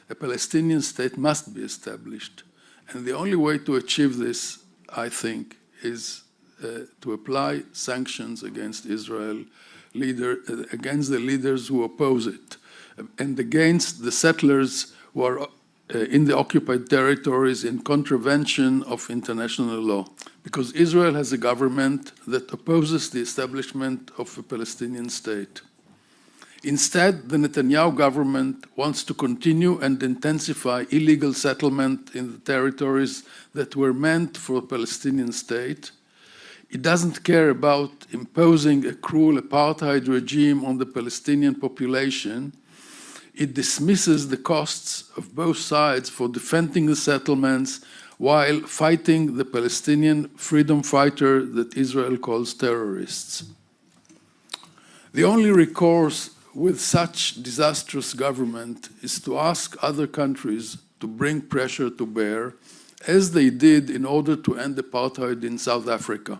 a Palestinian state must be established. And the only way to achieve this, I think, is to apply sanctions against Israel, against the leaders who oppose it, and against the settlers who are in the occupied territories in contravention of international law. Because Israel has a government that opposes the establishment of a Palestinian state. Instead, the Netanyahu government wants to continue and intensify illegal settlement in the territories that were meant for a Palestinian state. It doesn't care about imposing a cruel apartheid regime on the Palestinian population. It dismisses the costs of both sides for defending the settlements while fighting the Palestinian freedom fighter that Israel calls terrorists. The only recourse with such disastrous government is to ask other countries to bring pressure to bear, as they did in order to end apartheid in South Africa.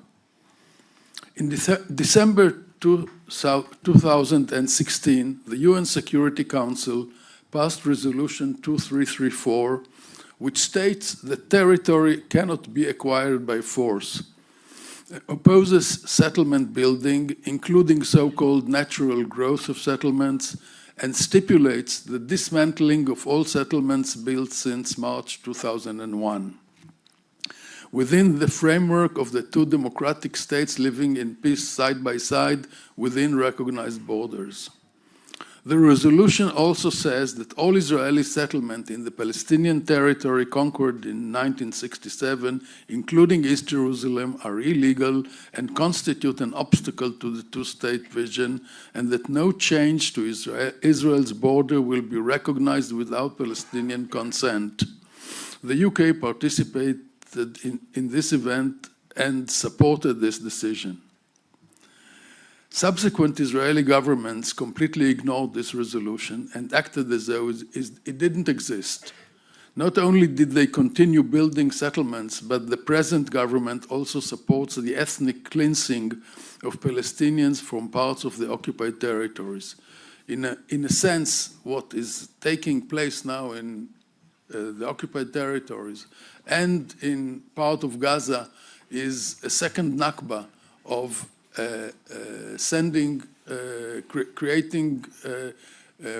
In December 2016, the UN Security Council passed Resolution 2334, which states that territory cannot be acquired by force, opposes settlement building, including so-called natural growth of settlements, and stipulates the dismantling of all settlements built since March 2001. Within the framework of the two democratic states living in peace side by side within recognized borders. The resolution also says that all Israeli settlement in the Palestinian territory conquered in 1967, including East Jerusalem, are illegal and constitute an obstacle to the two-state vision, and that no change to Israel's border will be recognized without Palestinian consent. The UK participated in this event and supported this decision. Subsequent Israeli governments completely ignored this resolution and acted as though it didn't exist. Not only did they continue building settlements, but the present government also supports the ethnic cleansing of Palestinians from parts of the occupied territories. In a sense, what is taking place now in the occupied territories and in part of Gaza is a second Nakba of creating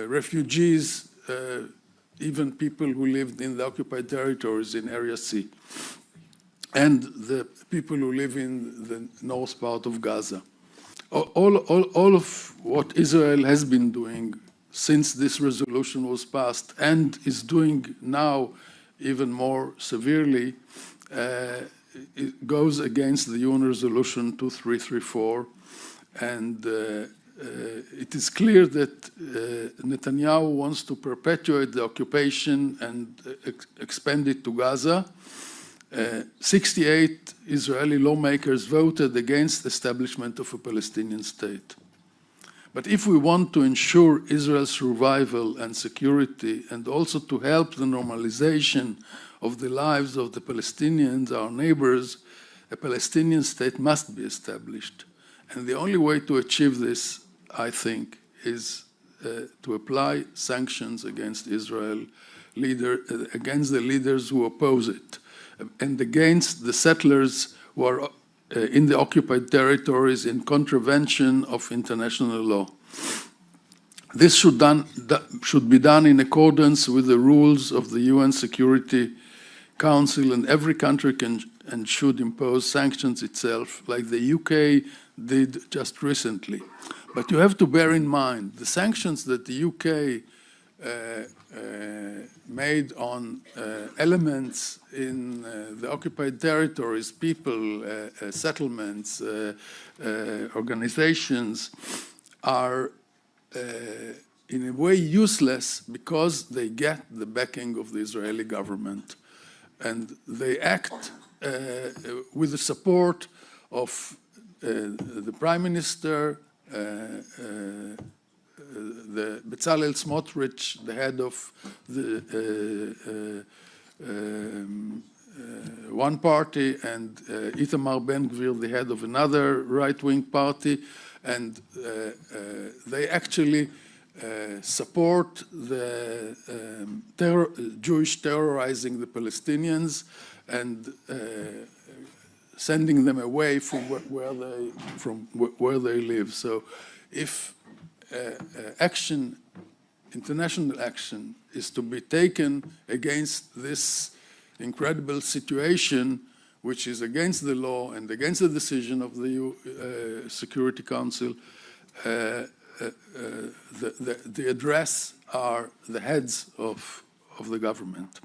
refugees, even people who lived in the occupied territories in Area C, and the people who live in the north part of Gaza. All of what Israel has been doing since this resolution was passed and is doing now even more severely, it goes against the UN Resolution 2334, and it is clear that Netanyahu wants to perpetuate the occupation and expand it to Gaza. 68 Israeli lawmakers voted against the establishment of a Palestinian state. But if we want to ensure Israel's survival and security, and also to help the normalization of the lives of the Palestinians, our neighbors, a Palestinian state must be established. And the only way to achieve this, I think, is to apply sanctions against Israel, against the leaders who oppose it, and against the settlers who are in the occupied territories in contravention of international law. This should be done in accordance with the rules of the UN Security Council, and every country can and should impose sanctions itself, like the UK did just recently. But you have to bear in mind, the sanctions that the UK made on elements in the occupied territories, people, settlements, organizations, are in a way useless because they get the backing of the Israeli government. And they act with the support of the Prime Minister, the Bezalel Smotrich, the head of the one party, and Itamar Ben-Gvir, the head of another right-wing party, and they actually support the Jewish terrorizing the Palestinians and sending them away from where they live. So, if international action is to be taken against this incredible situation, which is against the law and against the decision of the Security Council, the address are the heads of the government.